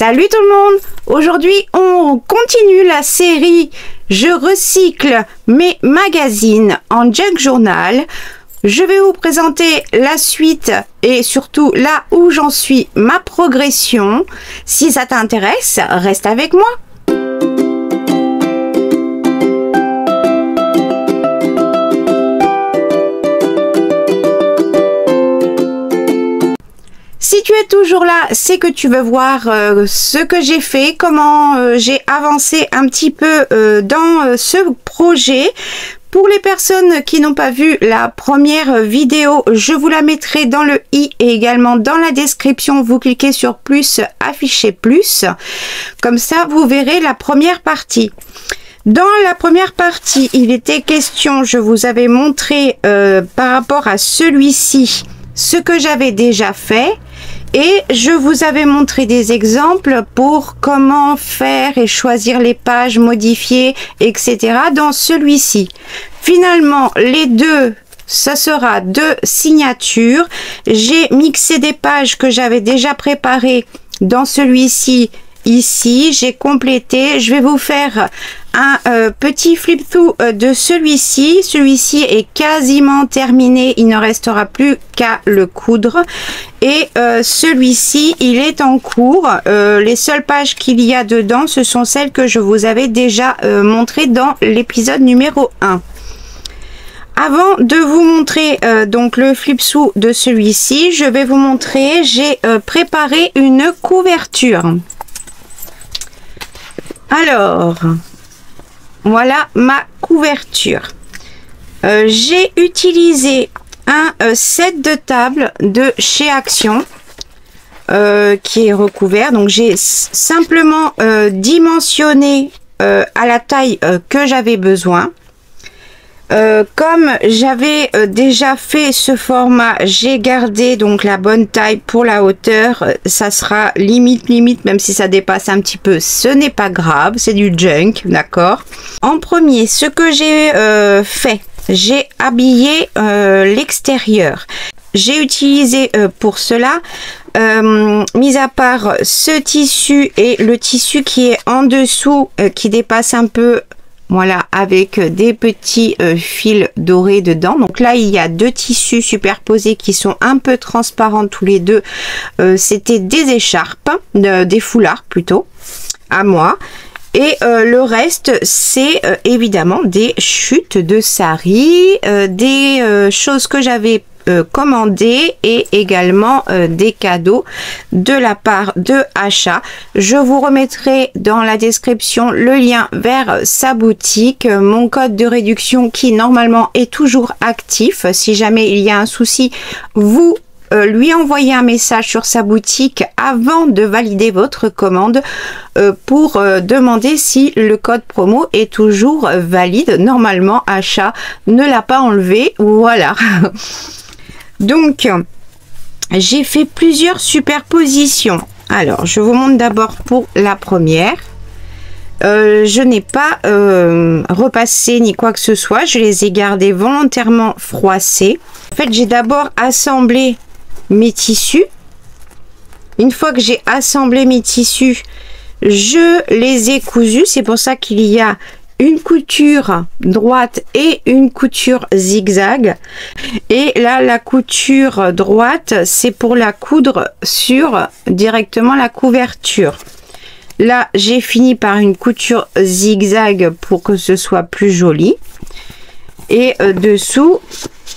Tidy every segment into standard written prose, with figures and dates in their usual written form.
Salut tout le monde! Aujourd'hui, on continue la série Je recycle mes magazines en junk journal. Je vais vous présenter la suite et surtout là où j'en suis, ma progression. Si ça t'intéresse, reste avec moi. Si tu es toujours là, c'est que tu veux voir ce que j'ai fait, comment j'ai avancé un petit peu dans ce projet. Pour les personnes qui n'ont pas vu la première vidéo, je vous la mettrai dans le i et également dans la description. Vous cliquez sur plus, afficher plus. Comme ça, vous verrez la première partie. Dans la première partie, il était question, je vous avais montré par rapport à celui-ci, ce que j'avais déjà fait. Et je vous avais montré des exemples pour comment faire et choisir les pages, modifier, etc. dans celui-ci. Finalement, les deux, ça sera deux signatures. J'ai mixé des pages que j'avais déjà préparées dans celui-ci. Ici, j'ai complété. Je vais vous faire un petit flip through de celui-ci. Celui-ci est quasiment terminé. Il ne restera plus qu'à le coudre. Et celui-ci, il est en cours. Les seules pages qu'il y a dedans, ce sont celles que je vous avais déjà montrées dans l'épisode numéro 1. Avant de vous montrer donc le flip through de celui-ci, je vais vous montrer, j'ai préparé une couverture. Alors, voilà ma couverture. J'ai utilisé un set de table de chez Action qui est recouvert. Donc, j'ai simplement dimensionné à la taille que j'avais besoin. Comme j'avais déjà fait ce format, j'ai gardé donc la bonne taille pour la hauteur. Ça sera limite, même si ça dépasse un petit peu, ce n'est pas grave, c'est du junk, d'accord. En premier, ce que j'ai fait, j'ai habillé l'extérieur. J'ai utilisé pour cela, mis à part ce tissu et le tissu qui est en dessous, qui dépasse un peu. Voilà, avec des petits fils dorés dedans. Donc là, il y a deux tissus superposés qui sont un peu transparents tous les deux. C'était des écharpes, des foulards plutôt, à moi. Et le reste, c'est évidemment des chutes de sari, des choses que j'avais commandé et également des cadeaux de la part de Achat. Je vous remettrai dans la description le lien vers sa boutique, mon code de réduction qui normalement est toujours actif. Si jamais il y a un souci, vous lui envoyez un message sur sa boutique avant de valider votre commande pour demander si le code promo est toujours valide. Normalement, Achat ne l'a pas enlevé. Voilà. Donc, j'ai fait plusieurs superpositions. Alors, je vous montre d'abord pour la première. Je n'ai pas repassé ni quoi que ce soit. Je les ai gardés volontairement froissés. En fait, j'ai d'abord assemblé mes tissus. Une fois que j'ai assemblé mes tissus, je les ai cousus. C'est pour ça qu'il y a une couture droite et une couture zigzag. Et là, la couture droite, c'est pour la coudre sur directement la couverture. Là, j'ai fini par une couture zigzag pour que ce soit plus joli. Et dessous,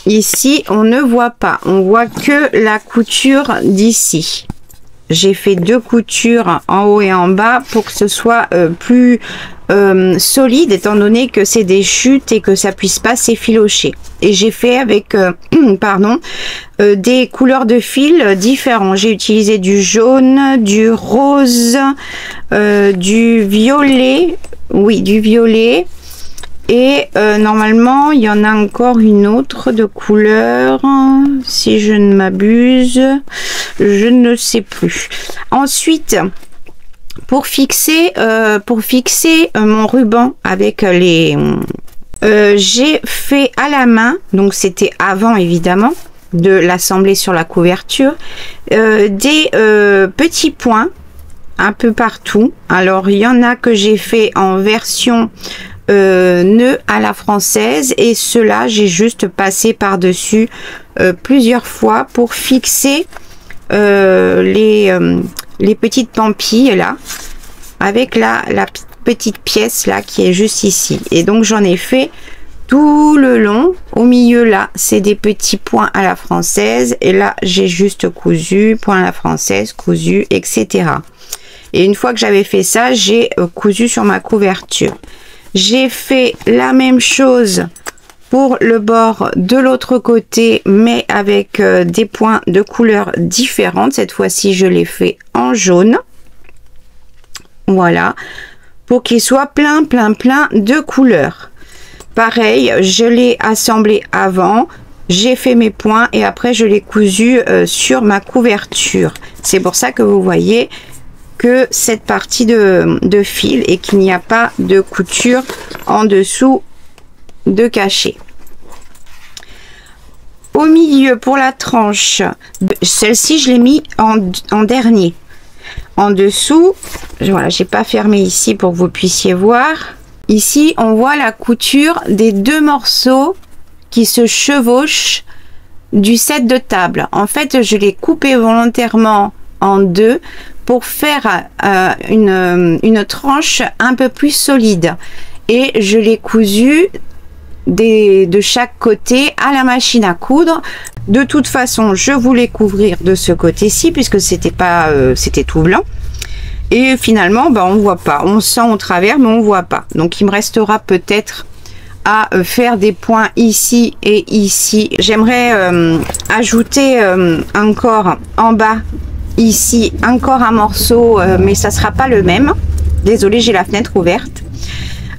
ici, on ne voit pas. On voit que la couture d'ici. J'ai fait deux coutures en haut et en bas pour que ce soit plus solide, étant donné que c'est des chutes et que ça puisse pas s'effilocher. Et j'ai fait avec des couleurs de fil différents. J'ai utilisé du jaune, du rose, du violet, oui, du violet. Et normalement, il y en a encore une autre de couleur, si je ne m'abuse, je ne sais plus. Ensuite, pour fixer mon ruban avec les... j'ai fait à la main, donc c'était avant évidemment de l'assembler sur la couverture, des petits points un peu partout. Alors il y en a que j'ai fait en version nœud à la française, et ceux-là j'ai juste passé par dessus plusieurs fois pour fixer les petites pampilles là, avec la petite pièce là qui est juste ici. Et donc j'en ai fait tout le long. Au milieu là c'est des petits points à la française, et là j'ai juste cousu, point à la française, cousu, etc. Et une fois que j'avais fait ça, j'ai cousu sur ma couverture. J'ai fait la même chose pour le bord de l'autre côté, mais avec des points de couleurs différentes. Cette fois-ci je l'ai fait en jaune, voilà, pour qu'il soit plein de couleurs. Pareil, je l'ai assemblé avant, j'ai fait mes points et après je l'ai cousu sur ma couverture. C'est pour ça que vous voyez que cette partie de fil et qu'il n'y a pas de couture en dessous de cachet. Au milieu, pour la tranche, celle-ci je l'ai mis en dernier. En dessous, voilà, j'ai pas fermé ici pour que vous puissiez voir. Ici on voit la couture des deux morceaux qui se chevauchent du set de table. En fait je l'ai coupé volontairement en deux pour faire une tranche un peu plus solide, et je l'ai cousu de chaque côté à la machine à coudre. De toute façon je voulais couvrir de ce côté-ci puisque c'était pas c'était tout blanc, et finalement on voit pas, on sent au travers mais on voit pas. Donc il me restera peut-être à faire des points ici et ici. J'aimerais ajouter encore en bas ici encore un morceau, mais ça sera pas le même. Désolée, j'ai la fenêtre ouverte.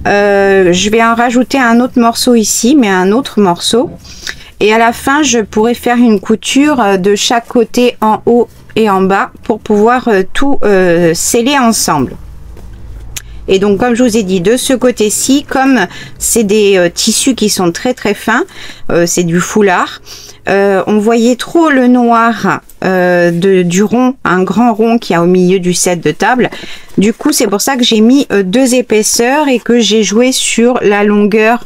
Je vais en rajouter un autre morceau ici, mais un autre morceau, et à la fin je pourrais faire une couture de chaque côté en haut et en bas pour pouvoir tout sceller ensemble. Et donc comme je vous ai dit, de ce côté-ci, comme c'est des tissus qui sont très fins, c'est du foulard, on voyait trop le noir du rond, un grand rond qui a au milieu du set de table. Du coup c'est pour ça que j'ai mis deux épaisseurs et que j'ai joué sur la longueur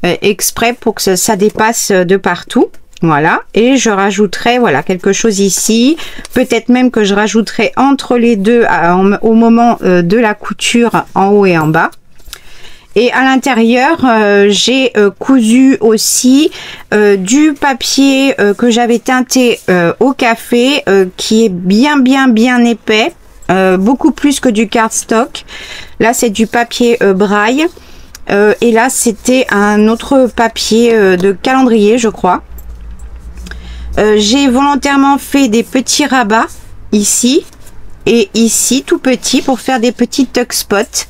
exprès pour que ça dépasse de partout. Voilà, et je rajouterai voilà quelque chose ici, peut-être même que je rajouterai entre les deux au moment de la couture en haut et en bas. Et à l'intérieur j'ai cousu aussi du papier que j'avais teinté au café, qui est bien épais, beaucoup plus que du cardstock. Là c'est du papier braille, et là c'était un autre papier de calendrier je crois. J'ai volontairement fait des petits rabats ici et ici tout petit pour faire des petits tuck spots,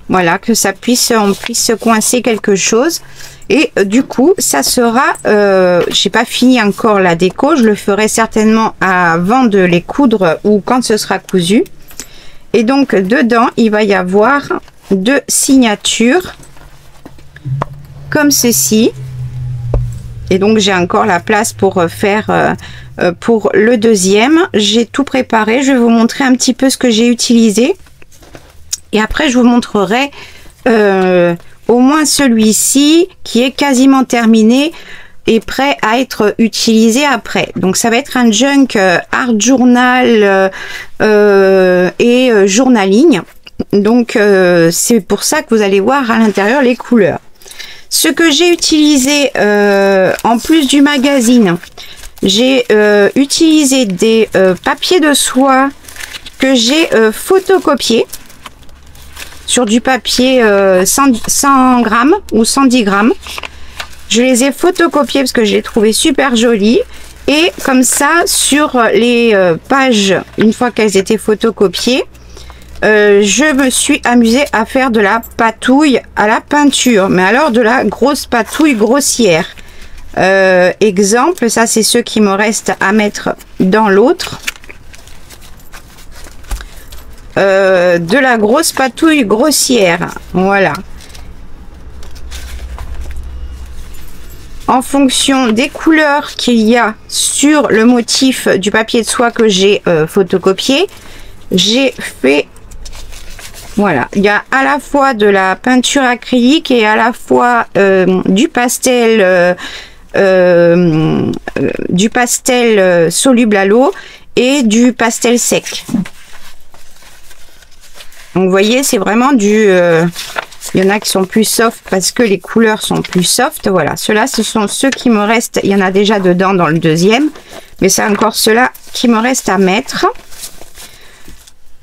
voilà, que ça puisse, on puisse coincer quelque chose. Et du coup ça sera j'ai pas fini encore la déco, je le ferai certainement avant de les coudre ou quand ce sera cousu. Et donc dedans il va y avoir deux signatures comme ceci. Et donc j'ai encore la place pour faire pour le deuxième. J'ai tout préparé, je vais vous montrer un petit peu ce que j'ai utilisé et après je vous montrerai au moins celui-ci qui est quasiment terminé et prêt à être utilisé après. Donc ça va être un junk art journal et journaling. Donc c'est pour ça que vous allez voir à l'intérieur les couleurs. Ce que j'ai utilisé en plus du magazine, j'ai utilisé des papiers de soie que j'ai photocopié sur du papier 100 grammes ou 110 grammes. Je les ai photocopiés parce que je les trouvais super jolis. Et comme ça, sur les pages, une fois qu'elles étaient photocopiées, je me suis amusée à faire de la patouille à la peinture, mais alors de la grosse patouille grossière. Exemple, ça c'est ceux qui me restent à mettre dans l'autre. De la grosse patouille grossière, voilà. En fonction des couleurs qu'il y a sur le motif du papier de soie que j'ai photocopié, j'ai fait, voilà, il y a à la fois de la peinture acrylique et à la fois du pastel soluble à l'eau et du pastel sec. Donc vous voyez, c'est vraiment du il y en a qui sont plus soft parce que les couleurs sont plus soft. Voilà, ceux-là, ce sont ceux qui me restent. Il y en a déjà dedans dans le deuxième, mais c'est encore ceux-là qui me restent à mettre.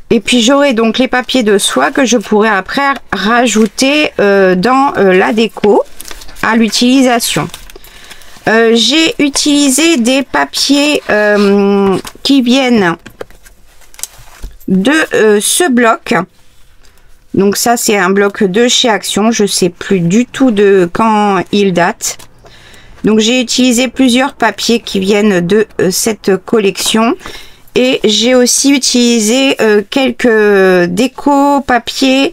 Et puis j'aurai donc les papiers de soie que je pourrai après rajouter dans la déco à l'utilisation. J'ai utilisé des papiers qui viennent de ce bloc. Donc ça, c'est un bloc de chez Action. Je sais plus du tout de quand il date. Donc j'ai utilisé plusieurs papiers qui viennent de cette collection. Et j'ai aussi utilisé quelques déco papiers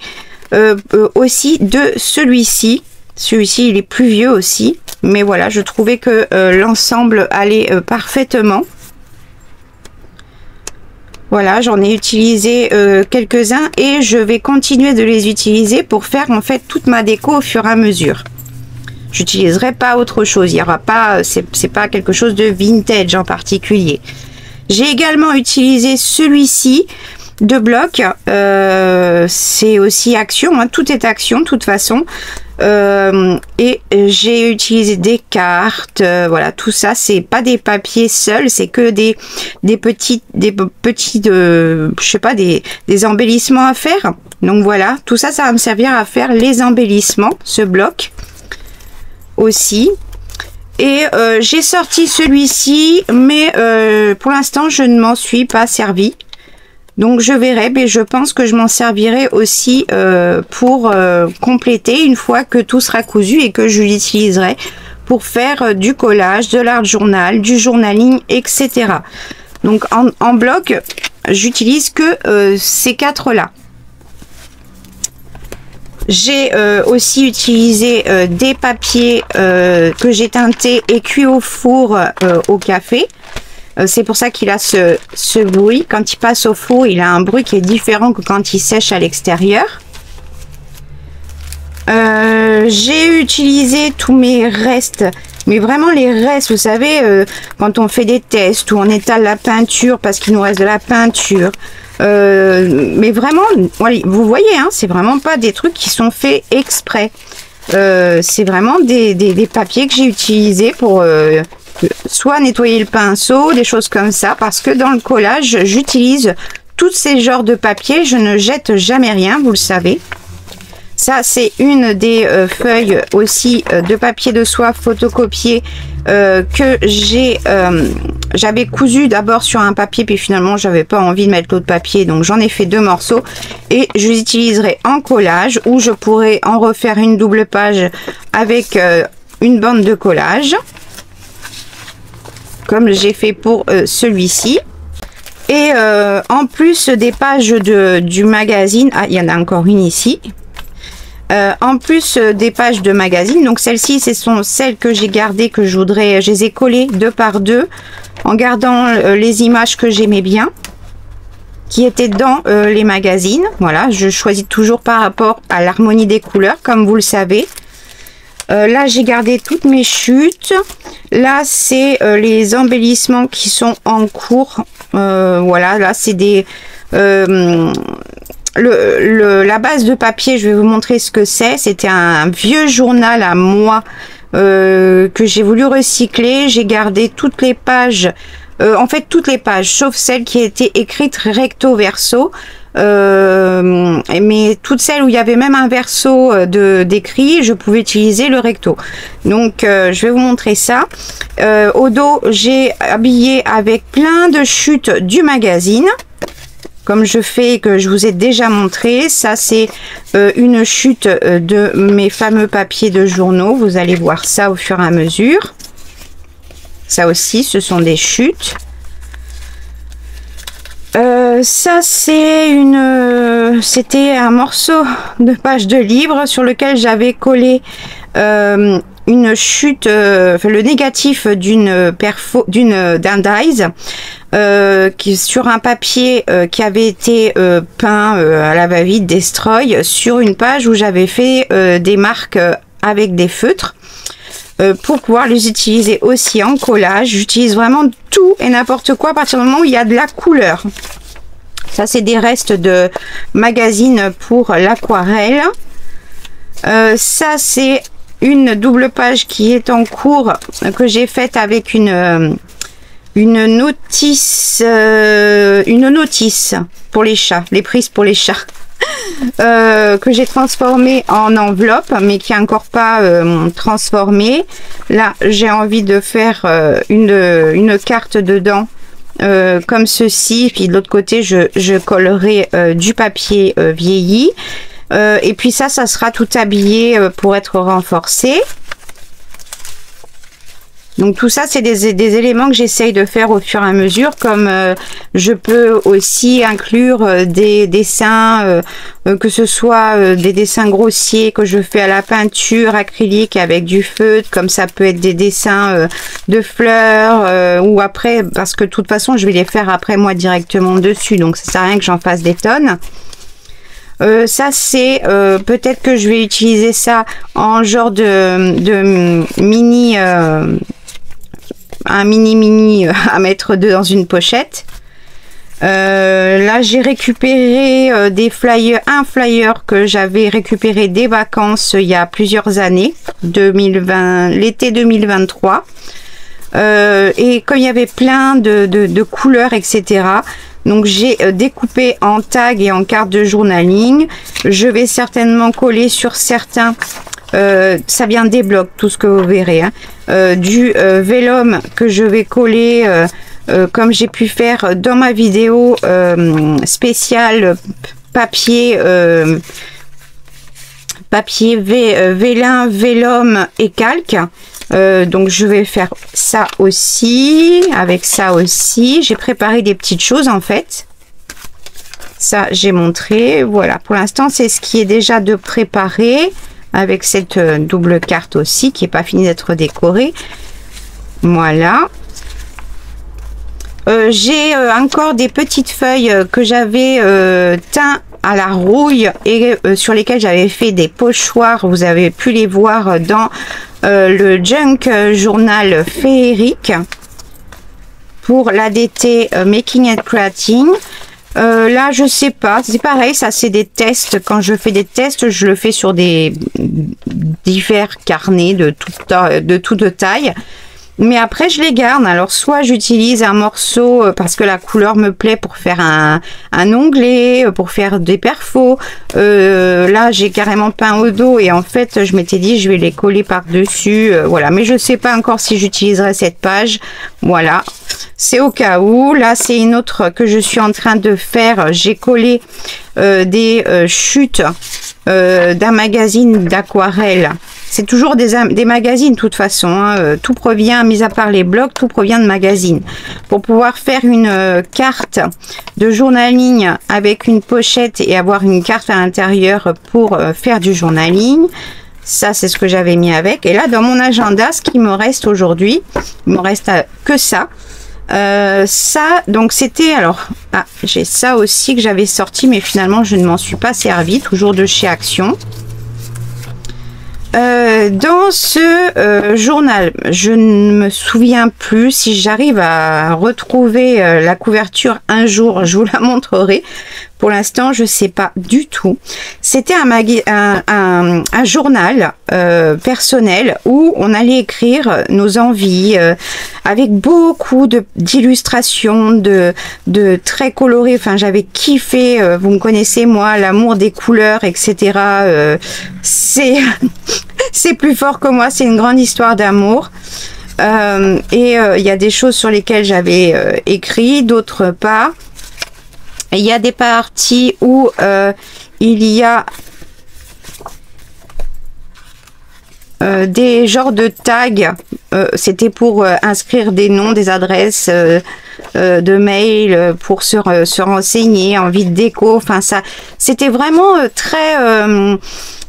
aussi de celui-ci. Celui-ci, il est plus vieux aussi. Mais voilà, je trouvais que l'ensemble allait parfaitement. Voilà, j'en ai utilisé quelques-uns et je vais continuer de les utiliser pour faire en fait toute ma déco au fur et à mesure. J'utiliserai pas autre chose. Il y aura pas, c'est pas quelque chose de vintage en particulier. J'ai également utilisé celui-ci de bloc. C'est aussi Action, hein, tout est Action de toute façon. Et j'ai utilisé des cartes, voilà, tout ça, c'est pas des papiers seuls, c'est que des petits je sais pas, des embellissements à faire. Donc voilà, tout ça, ça va me servir à faire les embellissements, ce bloc aussi. Et j'ai sorti celui-ci, mais pour l'instant, je ne m'en suis pas servi. Donc je verrai, mais je pense que je m'en servirai aussi pour compléter une fois que tout sera cousu et que je l'utiliserai pour faire du collage, de l'art journal, du journaling, etc. Donc en bloc, j'utilise que ces quatre-là. J'ai aussi utilisé des papiers que j'ai teintés et cuits au four au café. C'est pour ça qu'il a ce bruit. Quand il passe au four, il a un bruit qui est différent que quand il sèche à l'extérieur. J'ai utilisé tous mes restes, mais vraiment les restes, vous savez, quand on fait des tests où on étale la peinture parce qu'il nous reste de la peinture. Mais vraiment, vous voyez, hein, c'est vraiment pas des trucs qui sont faits exprès. C'est vraiment des papiers que j'ai utilisés pour... soit nettoyer le pinceau, des choses comme ça, parce que dans le collage, j'utilise tous ces genres de papier. Je ne jette jamais rien, vous le savez. Ça, c'est une des feuilles aussi de papier de soie photocopié que j'avais cousu d'abord sur un papier, puis finalement, j'avais pas envie de mettre l'autre papier, donc j'en ai fait 2 morceaux et je les utiliserai en collage, où je pourrai en refaire une double page avec une bande de collage, comme j'ai fait pour celui-ci. Et en plus des pages du magazine, ah, il y en a encore une ici. En plus des pages de magazine, donc celles-ci, ce sont celles que j'ai gardées, que je voudrais, je les ai collées 2 par 2 en gardant les images que j'aimais bien, qui étaient dans les magazines. Voilà, je choisis toujours par rapport à l'harmonie des couleurs, comme vous le savez. Là, j'ai gardé toutes mes chutes. Là, c'est les embellissements qui sont en cours. Voilà, là, c'est des... la base de papier, je vais vous montrer ce que c'est. C'était un vieux journal à moi que j'ai voulu recycler. J'ai gardé toutes les pages, en fait toutes les pages, sauf celles qui étaient écrites recto verso. Mais toutes celles où il y avait même un verso d'écrit, je pouvais utiliser le recto. Donc je vais vous montrer ça. Au dos, j'ai habillé avec plein de chutes du magazine, comme je fais, que je vous ai déjà montré. Ça, c'est une chute de mes fameux papiers de journaux. Vous allez voir ça au fur et à mesure. Ça aussi, ce sont des chutes. Ça, c'est c'était un morceau de page de livre sur lequel j'avais collé une chute, le négatif d'un dies qui sur un papier qui avait été peint à la va-vite, destroy, sur une page où j'avais fait des marques avec des feutres. Pour pouvoir les utiliser aussi en collage. J'utilise vraiment tout et n'importe quoi à partir du moment où il y a de la couleur. Ça, c'est des restes de magazines pour l'aquarelle. Ça, c'est une double page qui est en cours, que j'ai faite avec une notice pour les chats, les prises pour les chats. Que j'ai transformé en enveloppe, mais qui est encore pas transformée. Là, j'ai envie de faire une carte dedans, comme ceci. Puis de l'autre côté, je collerai du papier vieilli. Et puis ça sera tout habillé pour être renforcé. Donc tout ça, c'est des éléments que j'essaye de faire au fur et à mesure, comme je peux aussi inclure des dessins, que ce soit des dessins grossiers que je fais à la peinture acrylique avec du feutre, comme ça peut être des dessins de fleurs, ou après, parce que de toute façon, je vais les faire après moi directement dessus, donc ça sert à rien que j'en fasse des tonnes. Ça c'est peut-être que je vais utiliser ça en genre de mini un mini à mettre dans une pochette. Là j'ai récupéré un flyer que j'avais récupéré des vacances il y a plusieurs années, l'été 2023, et comme il y avait plein de couleurs, etc., donc j'ai découpé en tag et en carte de journaling. Je vais certainement coller sur certains, ça vient des blocs, tout ce que vous verrez, hein, du vélum que je vais coller, comme j'ai pu faire dans ma vidéo spéciale papier, vélin, vélum et calque. Donc je vais faire ça aussi, avec ça aussi. J'ai préparé des petites choses en fait. Ça j'ai montré. Voilà, pour l'instant c'est ce qui est déjà de préparer, avec cette double carte aussi qui n'est pas finie d'être décorée. Voilà. J'ai encore des petites feuilles que j'avais teint à la rouille et sur lesquelles j'avais fait des pochoirs. Vous avez pu les voir dans le Junk Journal féerique pour l'ADT Making and Creating. Là je sais pas, c'est pareil, ça c'est des tests. Quand je fais des tests, je le fais sur des divers carnets de toute taille. Mais après je les garde. Alors soit j'utilise un morceau parce que la couleur me plaît pour faire un onglet, pour faire des perfos. Là j'ai carrément peint au dos et en fait je m'étais dit je vais les coller par dessus. Voilà, mais je sais pas encore si j'utiliserai cette page. Voilà, c'est au cas où. Là c'est une autre que je suis en train de faire. J'ai collé des chutes d'un magazine d'aquarelle. C'est toujours des magazines de toute façon, hein. Tout provient, mis à part les blogs, tout provient de magazines. Pour pouvoir faire une carte de journaling avec une pochette et avoir une carte à l'intérieur pour faire du journaling, ça c'est ce que j'avais mis avec. Et là dans mon agenda, ce qui me reste aujourd'hui, il me reste que ça. Ça donc c'était, alors j'ai ça aussi que j'avais sorti mais finalement je ne m'en suis pas servi, toujours de chez Action. Dans ce journal, je ne me souviens plus, si j'arrive à retrouver la couverture un jour, je vous la montrerai. Pour l'instant, je sais pas du tout. C'était un journal personnel où on allait écrire nos envies avec beaucoup d'illustrations, de traits colorés. Enfin, j'avais kiffé. Vous me connaissez, moi, l'amour des couleurs, etc. C'est plus fort que moi. C'est une grande histoire d'amour. Et il y a des choses sur lesquelles j'avais écrit, d'autres pas. Il y a des parties où il y a des genres de tags. C'était pour inscrire des noms, des adresses de mail, pour se renseigner, envie de déco. Enfin, ça, c'était vraiment très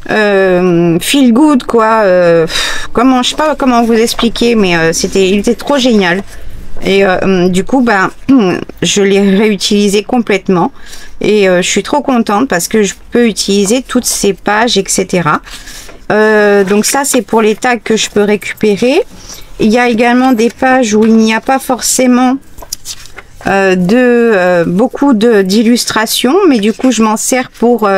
feel good quoi. Comment, je sais pas comment vous expliquer, mais il était trop génial. Et du coup, ben, je l'ai réutilisé complètement. Et je suis trop contente parce que je peux utiliser toutes ces pages, etc. Donc ça, c'est pour les tags que je peux récupérer. Il y a également des pages où il n'y a pas forcément beaucoup d'illustrations, mais du coup je m'en sers pour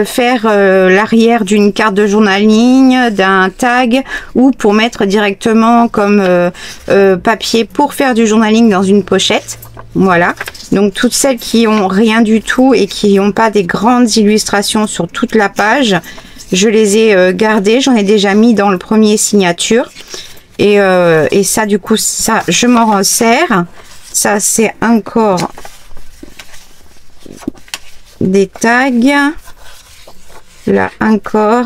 faire l'arrière d'une carte de journaling, d'un tag, ou pour mettre directement comme papier pour faire du journaling dans une pochette. Voilà, donc toutes celles qui ont rien du tout et qui n'ont pas des grandes illustrations sur toute la page, je les ai gardées. J'en ai déjà mis dans le premier signature, et ça, du coup, ça je m'en resserre. Ça, c'est encore des tags. Là, encore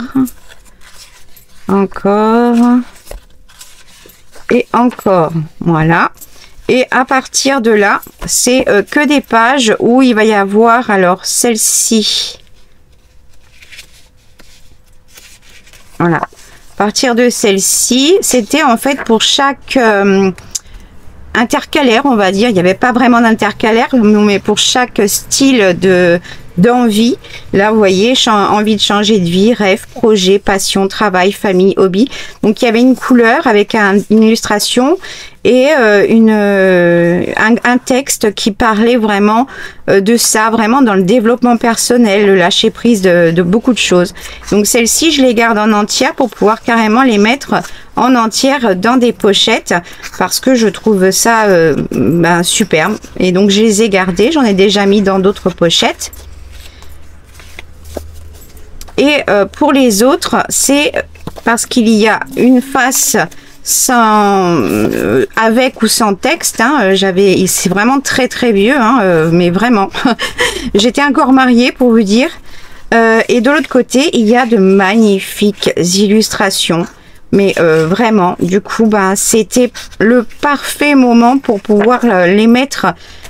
et encore. Voilà. Et à partir de là, c'est que des pages où il va y avoir, alors celle-ci. Voilà. À partir de celle-ci, c'était en fait pour chaque intercalaire, on va dire. Il n'y avait pas vraiment d'intercalaire, mais pour chaque style d'envie. Là, vous voyez, envie de changer de vie, rêve, projet, passion, travail, famille, hobby. Donc, il y avait une couleur avec une illustration et un texte qui parlait vraiment de ça, vraiment dans le développement personnel, le lâcher prise de beaucoup de choses. Donc, celle-ci, je les garde en entière pour pouvoir carrément les mettre en entière dans des pochettes parce que je trouve ça superbe. Et donc, je les ai gardées. J'en ai déjà mis dans d'autres pochettes. Et pour les autres, c'est parce qu'il y a une face sans avec ou sans texte. Hein, c'est vraiment très très vieux, hein, mais vraiment. J'étais encore mariée pour vous dire. Et de l'autre côté, il y a de magnifiques illustrations. Mais vraiment, du coup, c'était le parfait moment pour pouvoir les mettre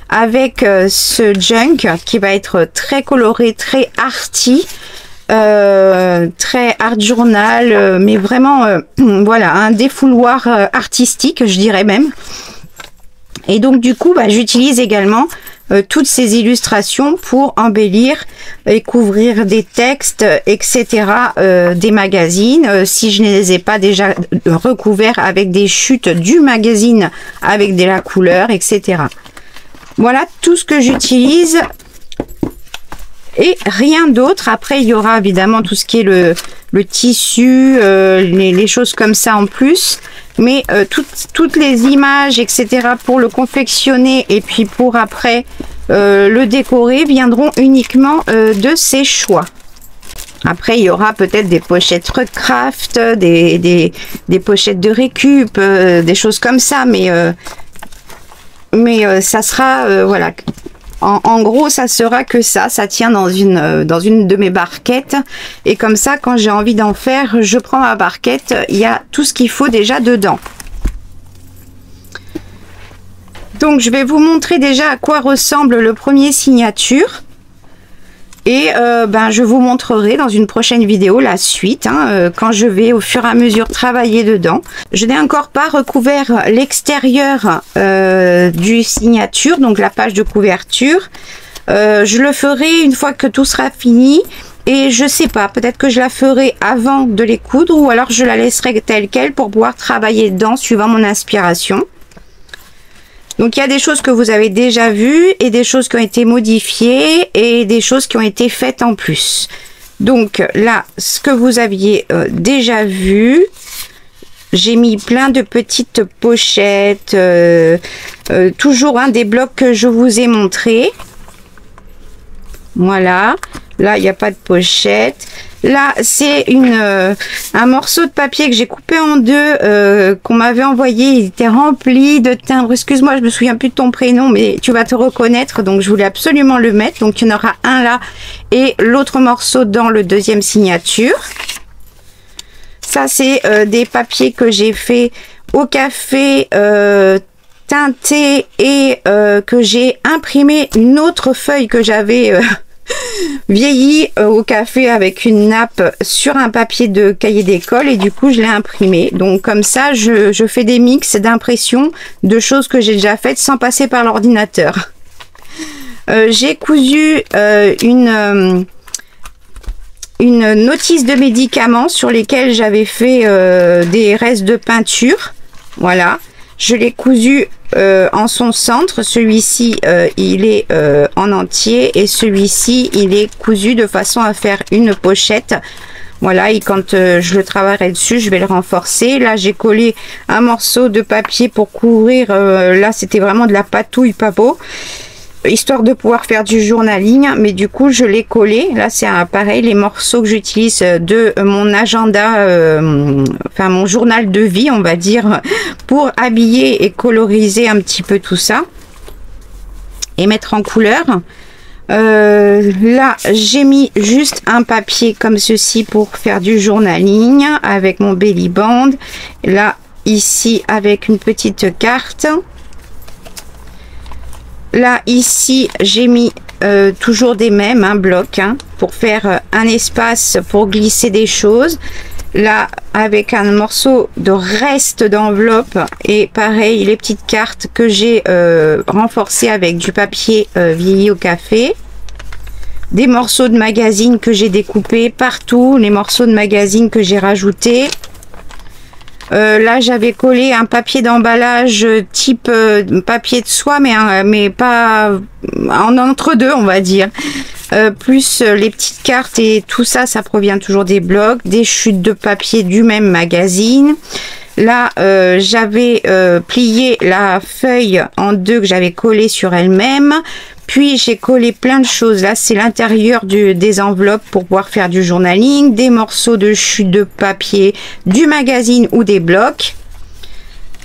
avec ce junk qui va être très coloré, très arty. Très art journal, mais vraiment voilà, un défouloir artistique, je dirais même. Et donc du coup, j'utilise également toutes ces illustrations pour embellir et couvrir des textes, etc., des magazines, si je ne les ai pas déjà recouverts avec des chutes du magazine avec de la couleur, etc. Voilà tout ce que j'utilise. Et rien d'autre. Après, il y aura évidemment tout ce qui est le tissu, les choses comme ça en plus. Mais toutes les images, etc. pour le confectionner et puis pour après le décorer viendront uniquement de ces choix. Après, il y aura peut-être des pochettes Recraft, des pochettes de récup, des choses comme ça. Mais ça sera, voilà... En gros, ça sera que ça tient dans une de mes barquettes. Et comme ça, quand j'ai envie d'en faire, je prends ma barquette. Il y a tout ce qu'il faut déjà dedans. Donc, je vais vous montrer déjà à quoi ressemble le premier signature. Et je vous montrerai dans une prochaine vidéo la suite, quand je vais au fur et à mesure travailler dedans. Je n'ai encore pas recouvert l'extérieur du signature, donc la page de couverture. Je le ferai une fois que tout sera fini. Et je sais pas, peut-être que je la ferai avant de les coudre ou alors je la laisserai telle quelle pour pouvoir travailler dedans suivant mon inspiration. Donc, il y a des choses que vous avez déjà vues et des choses qui ont été modifiées et des choses qui ont été faites en plus. Donc, là, ce que vous aviez déjà vu, j'ai mis plein de petites pochettes, toujours des blocs que je vous ai montrés. Voilà. Là, il n'y a pas de pochette. Là, c'est un morceau de papier que j'ai coupé en deux, qu'on m'avait envoyé. Il était rempli de timbres. Excuse-moi, je me souviens plus de ton prénom, mais tu vas te reconnaître. Donc, je voulais absolument le mettre. Donc, il y en aura un là et l'autre morceau dans le deuxième signature. Ça, c'est des papiers que j'ai fait au café teinté et que j'ai imprimé une autre feuille que j'avais... vieilli au café avec une nappe sur un papier de cahier d'école et du coup je l'ai imprimé. Donc comme ça je fais des mix d'impression de choses que j'ai déjà faites sans passer par l'ordinateur. J'ai cousu une notice de médicaments sur lesquels j'avais fait des restes de peinture. Voilà, je l'ai cousu en son centre. Celui-ci il est en entier et celui-ci il est cousu de façon à faire une pochette. Voilà, et quand je le travaillerai dessus, je vais le renforcer. Là, j'ai collé un morceau de papier pour couvrir. Là, c'était vraiment de la patouille pas beau, histoire de pouvoir faire du journaling, mais du coup je l'ai collé. Là c'est pareil, les morceaux que j'utilise de mon agenda, enfin mon journal de vie on va dire, pour habiller et coloriser un petit peu tout ça et mettre en couleur. Là j'ai mis juste un papier comme ceci pour faire du journaling avec mon belly band. Là ici avec une petite carte. Là ici j'ai mis toujours des mêmes blocs pour faire un espace pour glisser des choses. Là avec un morceau de reste d'enveloppe et pareil les petites cartes que j'ai renforcées avec du papier vieilli au café. Des morceaux de magazine que j'ai découpés partout, les morceaux de magazine que j'ai rajoutés. Là j'avais collé un papier d'emballage type papier de soie mais pas en entre-deux on va dire, plus les petites cartes et tout ça, ça provient toujours des blocs, des chutes de papier du même magazine. Là j'avais plié la feuille en deux que j'avais collé sur elle-même. Puis j'ai collé plein de choses. Là c'est l'intérieur des enveloppes pour pouvoir faire du journaling, des morceaux de chute de papier du magazine ou des blocs.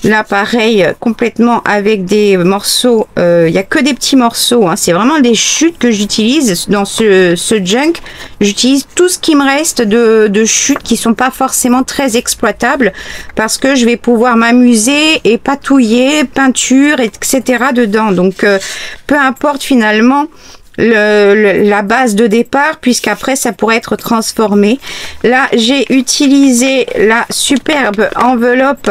Là pareil complètement avec des morceaux, il n'y a que des petits morceaux, c'est vraiment des chutes que j'utilise dans ce junk. J'utilise tout ce qui me reste de chutes qui sont pas forcément très exploitables parce que je vais pouvoir m'amuser et patouiller, peinture, etc. dedans. Donc peu importe finalement la base de départ, puisqu'après ça pourrait être transformé. Là j'ai utilisé la superbe enveloppe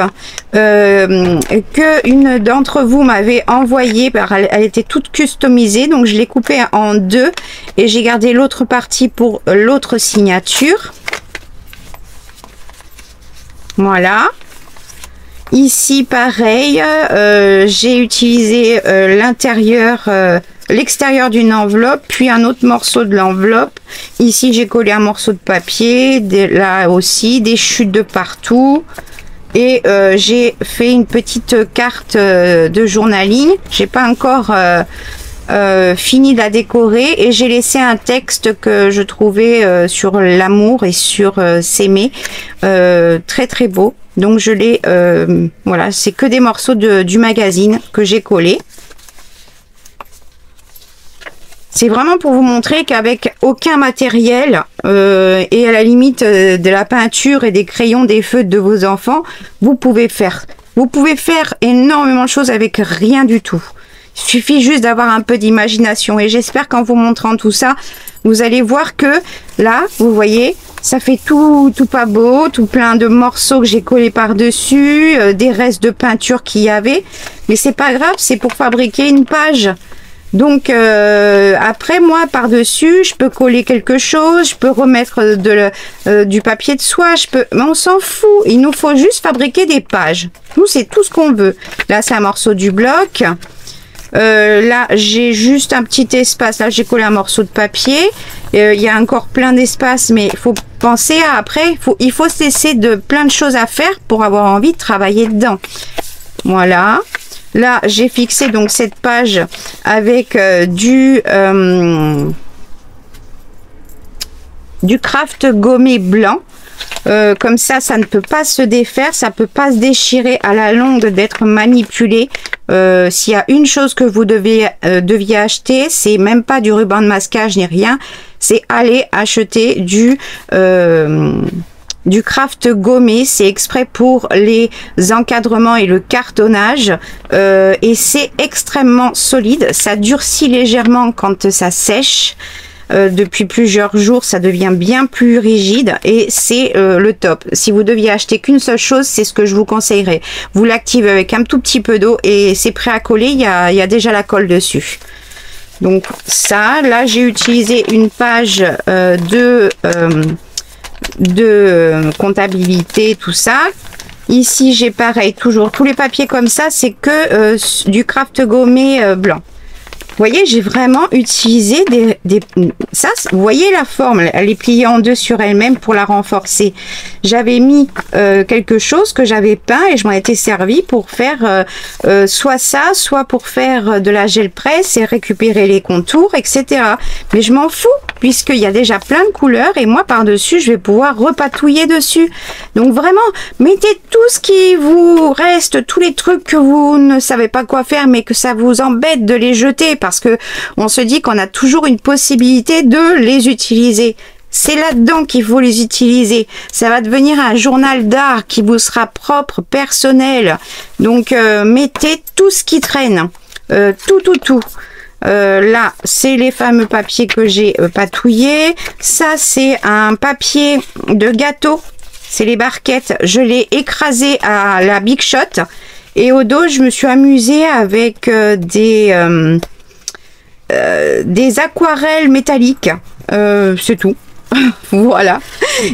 que une d'entre vous m'avait envoyée. Elle était toute customisée, donc je l'ai coupée en deux et j'ai gardé l'autre partie pour l'autre signature. Voilà. Ici pareil, j'ai utilisé l'extérieur d'une enveloppe, puis un autre morceau de l'enveloppe. Ici j'ai collé un morceau de papier, là aussi des chutes de partout. Et j'ai fait une petite carte de journaling. J'ai pas encore fini de la décorer et j'ai laissé un texte que je trouvais sur l'amour et sur s'aimer, très très beau. Donc je l'ai, voilà, c'est que des morceaux du magazine que j'ai collé. C'est vraiment pour vous montrer qu'avec aucun matériel et à la limite de la peinture et des crayons, des feutres de vos enfants, vous pouvez faire énormément de choses avec rien du tout. Il suffit juste d'avoir un peu d'imagination et j'espère qu'en vous montrant tout ça, vous allez voir que là, vous voyez, ça fait tout pas beau, tout plein de morceaux que j'ai collés par-dessus, des restes de peinture qu'il y avait, mais c'est pas grave, c'est pour fabriquer une page. Donc après moi par-dessus je peux coller quelque chose, je peux remettre du papier de soie, mais on s'en fout, il nous faut juste fabriquer des pages. Nous c'est tout ce qu'on veut. Là c'est un morceau du bloc. Là j'ai juste un petit espace, là j'ai collé un morceau de papier. Il y a encore plein d'espace, mais il faut penser à après, il faut se laisser plein de choses à faire pour avoir envie de travailler dedans. Voilà. Là, j'ai fixé donc cette page avec du craft gommé blanc. Comme ça, ça ne peut pas se défaire, ça peut pas se déchirer à la longue d'être manipulé. S'il y a une chose que vous deviez acheter, c'est même pas du ruban de masquage ni rien, c'est aller acheter du craft gommé. C'est exprès pour les encadrements et le cartonnage et c'est extrêmement solide, ça durcit légèrement quand ça sèche. depuis plusieurs jours, ça devient bien plus rigide et c'est le top. Si vous deviez acheter qu'une seule chose, c'est ce que je vous conseillerais. Vous l'activez avec un tout petit peu d'eau et c'est prêt à coller, il y a déjà la colle dessus. Donc ça, là j'ai utilisé une page de comptabilité, tout ça. Ici j'ai pareil, toujours tous les papiers comme ça, c'est que du craft gommé blanc. Vous voyez, j'ai vraiment utilisé ça, vous voyez la forme, elle est pliée en deux sur elle-même pour la renforcer. J'avais mis quelque chose que j'avais peint et je m'en étais servi pour faire soit ça, soit pour faire de la gel presse et récupérer les contours, etc. Mais je m'en fous, puisqu'il y a déjà plein de couleurs et moi par-dessus, je vais pouvoir repatouiller dessus. Donc vraiment, mettez tout ce qui vous reste, tous les trucs que vous ne savez pas quoi faire, mais que ça vous embête de les jeter, parce que on se dit qu'on a toujours une possibilité de les utiliser. C'est là-dedans qu'il faut les utiliser. Ça va devenir un journal d'art qui vous sera propre, personnel. Donc mettez tout ce qui traîne, tout. Là, c'est les fameux papiers que j'ai patouillés. Ça, c'est un papier de gâteau. C'est les barquettes. Je l'ai écrasé à la Big Shot. Et au dos, je me suis amusée avec des aquarelles métalliques. C'est tout. Voilà.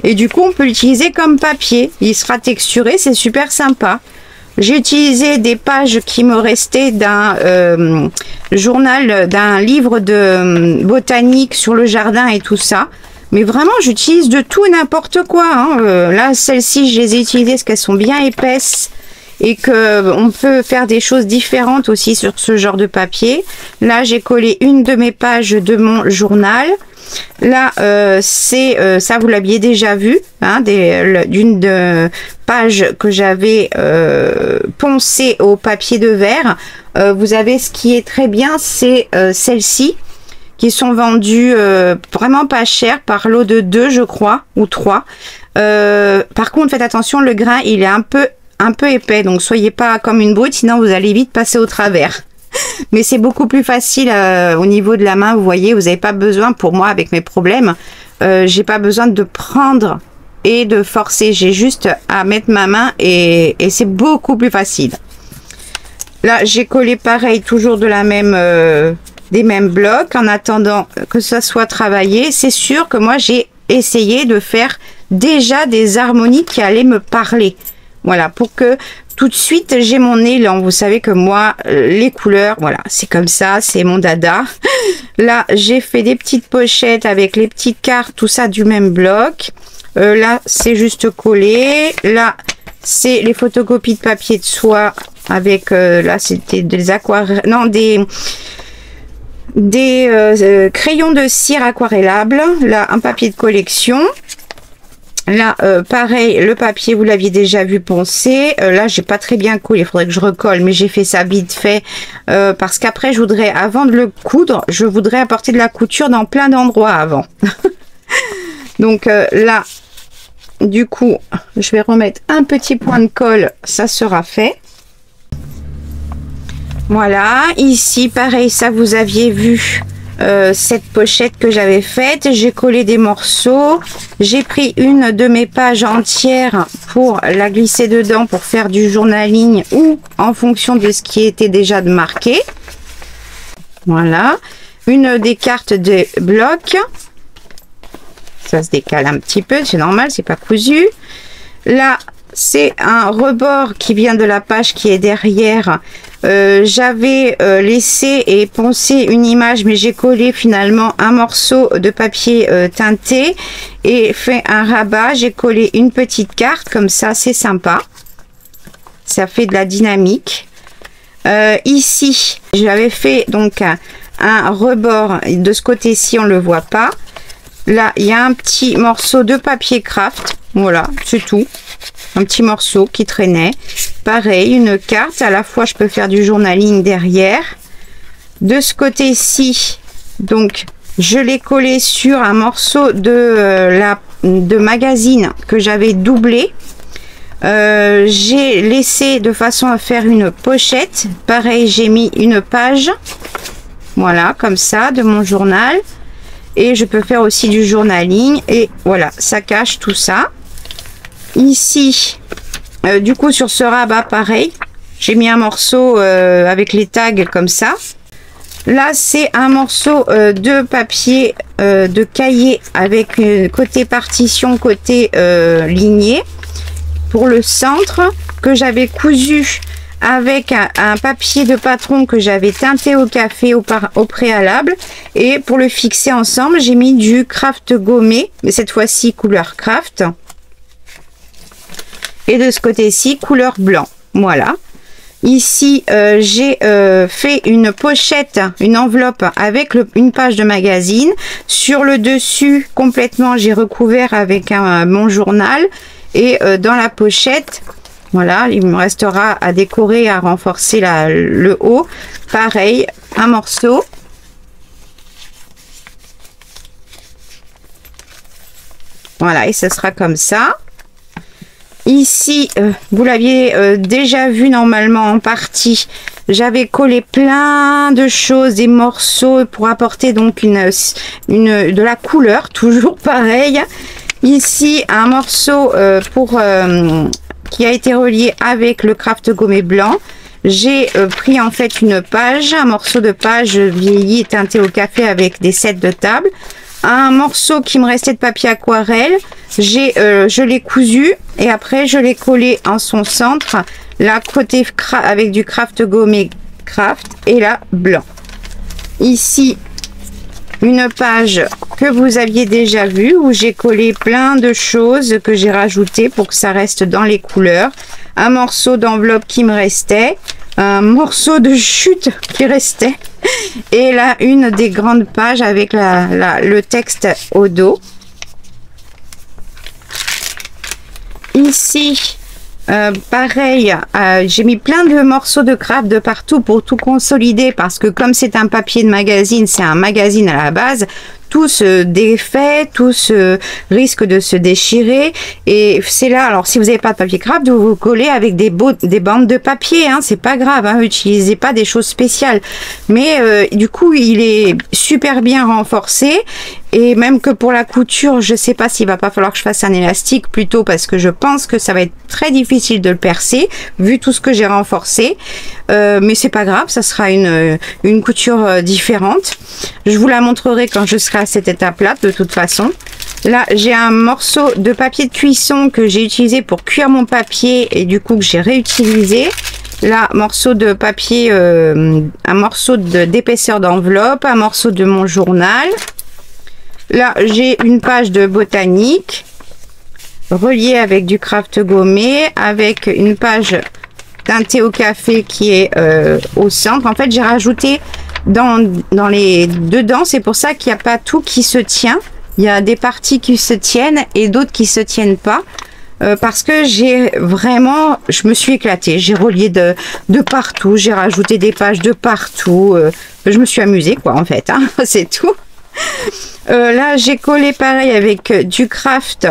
Et du coup, on peut l'utiliser comme papier. Il sera texturé. C'est super sympa. J'ai utilisé des pages qui me restaient d'un journal, d'un livre de botanique sur le jardin et tout ça. Mais vraiment, j'utilise de tout et n'importe quoi. Hein. Là, celles-ci, je les ai utilisées parce qu'elles sont bien épaisses et que on peut faire des choses différentes aussi sur ce genre de papier. Là, j'ai collé une de mes pages de mon journal. Là, c'est ça, vous l'aviez déjà vu, hein, d'une page que j'avais poncée au papier de verre. Vous avez ce qui est très bien, c'est celles-ci qui sont vendues vraiment pas cher par lot de 2, je crois, ou 3. Par contre, faites attention, le grain, il est un peu épais, donc soyez pas comme une brute, sinon vous allez vite passer au travers. Mais c'est beaucoup plus facile au niveau de la main, vous voyez, vous n'avez pas besoin, pour moi avec mes problèmes, j'ai pas besoin de prendre et de forcer, j'ai juste à mettre ma main et c'est beaucoup plus facile. Là j'ai collé pareil, toujours de la même des mêmes blocs en attendant que ça soit travaillé. C'est sûr que moi j'ai essayé de faire déjà des harmonies qui allaient me parler, voilà, pour que tout de suite j'ai mon élan. Vous savez que moi les couleurs, voilà, c'est comme ça, c'est mon dada. Là j'ai fait des petites pochettes avec les petites cartes, tout ça du même bloc. Là c'est juste collé. Là c'est les photocopies de papier de soie avec là c'était des aquarelles, non, des crayons de cire aquarellables. Là un papier de collection. Là, pareil, le papier, vous l'aviez déjà vu poncer. Là, j'ai pas très bien collé, il faudrait que je recolle, mais j'ai fait ça vite fait. Parce qu'après, je voudrais, avant de le coudre, je voudrais apporter de la couture dans plein d'endroits avant. Donc là, du coup, je vais remettre un petit point de colle, ça sera fait. Voilà, ici, pareil, ça vous aviez vu. Cette pochette que j'avais faite, j'ai collé des morceaux, j'ai pris une de mes pages entières pour la glisser dedans pour faire du journaling ou en fonction de ce qui était déjà marqué. Voilà, une des cartes des blocs, ça se décale un petit peu, c'est normal, c'est pas cousu. Là c'est un rebord qui vient de la page qui est derrière. J'avais laissé et poncé une image, mais j'ai collé finalement un morceau de papier teinté et fait un rabat. J'ai collé une petite carte comme ça, c'est sympa, ça fait de la dynamique. Ici j'avais fait donc un rebord de ce côté-ci, on le voit pas. Là il y a un petit morceau de papier craft, voilà, c'est tout. Un petit morceau qui traînait. Pareil, une carte. À la fois, je peux faire du journaling derrière. De ce côté-ci, donc, je l'ai collé sur un morceau de magazine que j'avais doublé. J'ai laissé de façon à faire une pochette. Pareil, j'ai mis une page. Voilà, comme ça, de mon journal. Et je peux faire aussi du journaling. Et voilà, ça cache tout ça. Ici, du coup, sur ce rabat, pareil. J'ai mis un morceau avec les tags comme ça. Là, c'est un morceau de papier de cahier avec côté partition, côté lignée pour le centre que j'avais cousu avec un papier de patron que j'avais teinté au café au préalable. Et pour le fixer ensemble, j'ai mis du craft gommé, mais cette fois-ci couleur craft. Et de ce côté-ci, couleur blanc. Voilà. Ici, j'ai fait une pochette, une enveloppe avec une page de magazine. Sur le dessus, complètement, j'ai recouvert avec mon journal. Et dans la pochette, voilà, il me restera à décorer, à renforcer le haut. Pareil, un morceau. Voilà, et ce sera comme ça. Ici, vous l'aviez déjà vu normalement en partie. J'avais collé plein de choses, des morceaux pour apporter donc de la couleur, toujours pareil. Ici, un morceau qui a été relié avec le craft gommé blanc. J'ai pris en fait une page, un morceau de page vieilli et teinté au café avec des sets de table. Un morceau qui me restait de papier aquarelle, je l'ai cousu et après je l'ai collé en son centre, là côté avec du craft gommé craft et là blanc. Ici une page que vous aviez déjà vue où j'ai collé plein de choses que j'ai rajoutées pour que ça reste dans les couleurs. Un morceau d'enveloppe qui me restait, un morceau de chute qui restait et là une des grandes pages avec le texte au dos. Ici pareil, j'ai mis plein de morceaux de craft de partout pour tout consolider parce que comme c'est un papier de magazine, c'est un magazine à la base, tout se défait, tout se risque de se déchirer et c'est là, alors si vous n'avez pas de papier craft, vous collez avec des bandes de papier, hein, c'est pas grave, hein, utilisez pas des choses spéciales, mais du coup il est super bien renforcé. Et même que pour la couture, je sais pas s'il va pas falloir que je fasse un élastique plutôt parce que je pense que ça va être très difficile de le percer vu tout ce que j'ai renforcé. Mais c'est pas grave, ça sera une couture différente. Je vous la montrerai quand je serai à cette étape-là de toute façon. Là, j'ai un morceau de papier de cuisson que j'ai utilisé pour cuire mon papier et du coup que j'ai réutilisé. Là, morceau de papier, un morceau d'épaisseur d'enveloppe, un morceau de mon journal. Là, j'ai une page de botanique reliée avec du craft gommé, avec une page teintée au café qui est au centre. En fait, j'ai rajouté dedans, c'est pour ça qu'il n'y a pas tout qui se tient. Il y a des parties qui se tiennent et d'autres qui se tiennent pas. Parce que je me suis éclatée. J'ai relié de partout, j'ai rajouté des pages de partout. Je me suis amusée, quoi, en fait, hein, c'est tout. Là j'ai collé pareil avec du craft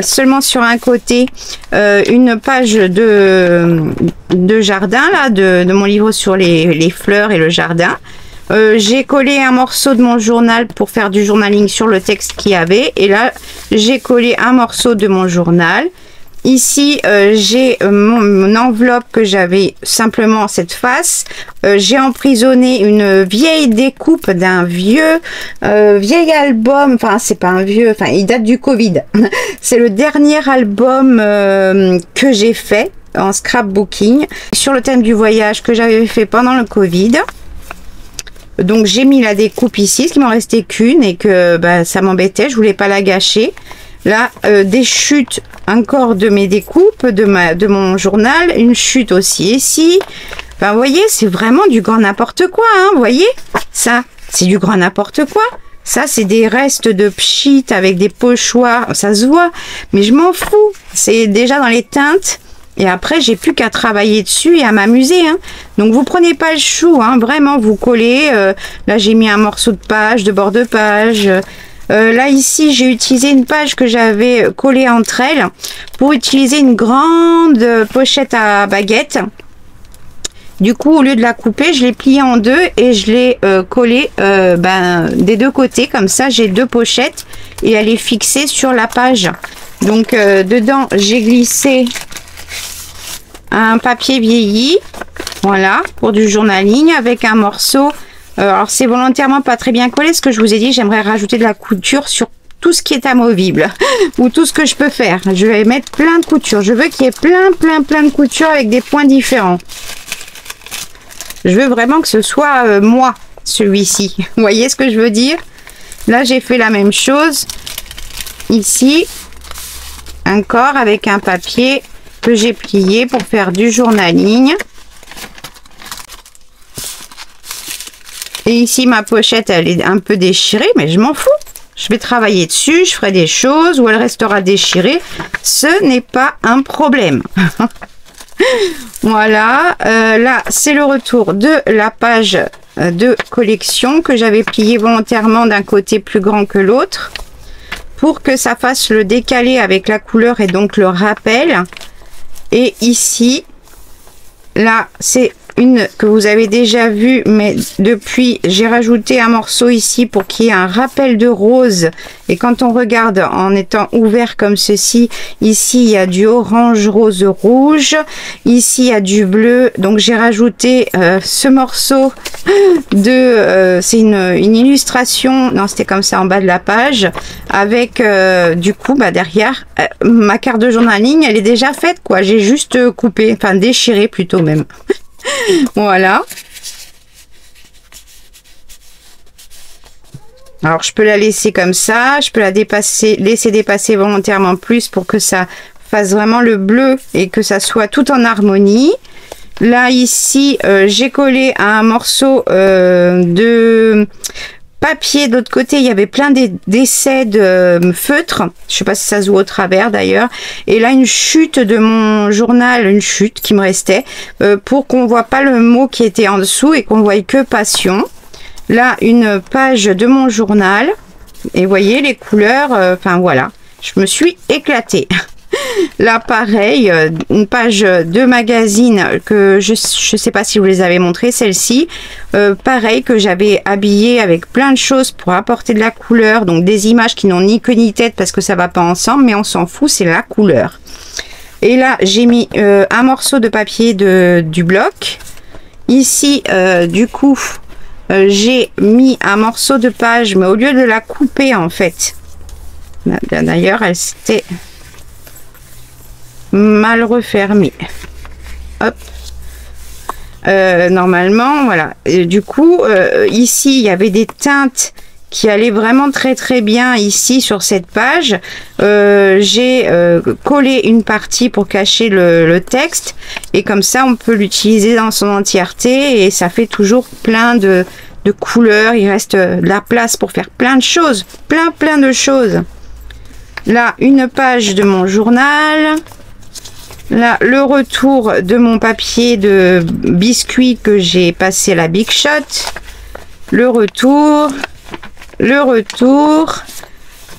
seulement sur un côté une page de jardin là de mon livre sur les fleurs et le jardin. J'ai collé un morceau de mon journal pour faire du journaling sur le texte qu'il y avait et là j'ai collé un morceau de mon journal. Ici, j'ai mon enveloppe que j'avais simplement cette face. J'ai emprisonné une vieille découpe d'un vieil album. Enfin, c'est pas un vieux, enfin, il date du Covid. C'est le dernier album que j'ai fait en scrapbooking sur le thème du voyage que j'avais fait pendant le Covid. Donc, j'ai mis la découpe ici, ce qui m'en restait qu'une et que ça m'embêtait, je voulais pas la gâcher. Là, des chutes encore de mes découpes, de mon journal, une chute aussi ici. Enfin, vous voyez, c'est vraiment du grand n'importe quoi, hein, vous voyez. Ça, c'est du grand n'importe quoi. Ça, c'est des restes de pchit avec des pochoirs, ça se voit. Mais je m'en fous, c'est déjà dans les teintes. Et après, j'ai plus qu'à travailler dessus et à m'amuser, hein. Donc, vous prenez pas le chou, hein, vraiment, vous collez. Là, j'ai mis un morceau de page, de bord de page. Là ici j'ai utilisé une page que j'avais collée entre elles pour utiliser une grande pochette à baguette Du coup, au lieu de la couper, je l'ai pliée en deux et je l'ai collée des deux côtés. Comme ça, j'ai deux pochettes et elle est fixée sur la page. Donc, dedans, j'ai glissé un papier vieilli. Voilà, pour du journaling avec un morceau. Alors, c'est volontairement pas très bien collé. Ce que je vous ai dit, j'aimerais rajouter de la couture sur tout ce qui est amovible ou tout ce que je peux faire. Je vais mettre plein de coutures. Je veux qu'il y ait plein de coutures avec des points différents. Je veux vraiment que ce soit moi, celui-ci. Vous voyez ce que je veux dire? Là, j'ai fait la même chose. Ici, un corps avec un papier que j'ai plié pour faire du journaling. Et ici, ma pochette, elle est un peu déchirée, mais je m'en fous. Je vais travailler dessus, je ferai des choses où elle restera déchirée. Ce n'est pas un problème. Voilà, là c'est le retour de la page de collection que j'avais plié volontairement d'un côté plus grand que l'autre pour que ça fasse le décalé avec la couleur et donc le rappel. Et ici, là c'est une que vous avez déjà vue, mais depuis j'ai rajouté un morceau ici pour qu'il y ait un rappel de rose. Et quand on regarde en étant ouvert comme ceci, ici il y a du orange, rose, rouge, ici il y a du bleu. Donc j'ai rajouté ce morceau de c'est une illustration, non c'était comme ça en bas de la page, avec du coup derrière ma carte de journaling, elle est déjà faite quoi, j'ai juste coupé, enfin déchiré plutôt même. Voilà. Alors je peux la laisser comme ça, je peux la laisser dépasser volontairement plus pour que ça fasse vraiment le bleu et que ça soit tout en harmonie. Là ici j'ai collé un morceau de papier. De l'autre côté il y avait plein d'essais de feutre, je sais pas si ça se voit au travers d'ailleurs, et là une chute de mon journal, une chute qui me restait pour qu'on voit pas le mot qui était en dessous et qu'on voit que passion. Là une page de mon journal et voyez les couleurs, enfin voilà, je me suis éclatée. Là pareil, une page de magazine que je sais pas si vous les avez montré, celle-ci pareil, que j'avais habillé avec plein de choses pour apporter de la couleur, donc des images qui n'ont ni queue ni tête parce que ça va pas ensemble, mais on s'en fout, c'est la couleur. Et là j'ai mis un morceau de papier du bloc ici. Du coup j'ai mis un morceau de page, mais au lieu de la couper en fait, d'ailleurs elle s'était mal refermé. Hop. Normalement, voilà. Et du coup, ici, il y avait des teintes qui allaient vraiment très bien ici sur cette page. J'ai collé une partie pour cacher le texte. Et comme ça, on peut l'utiliser dans son entièreté. Et ça fait toujours plein de couleurs. Il reste de la place pour faire plein de choses. Plein de choses. Là, une page de mon journal. Là, le retour de mon papier de biscuit que j'ai passé à la Big Shot. Le retour.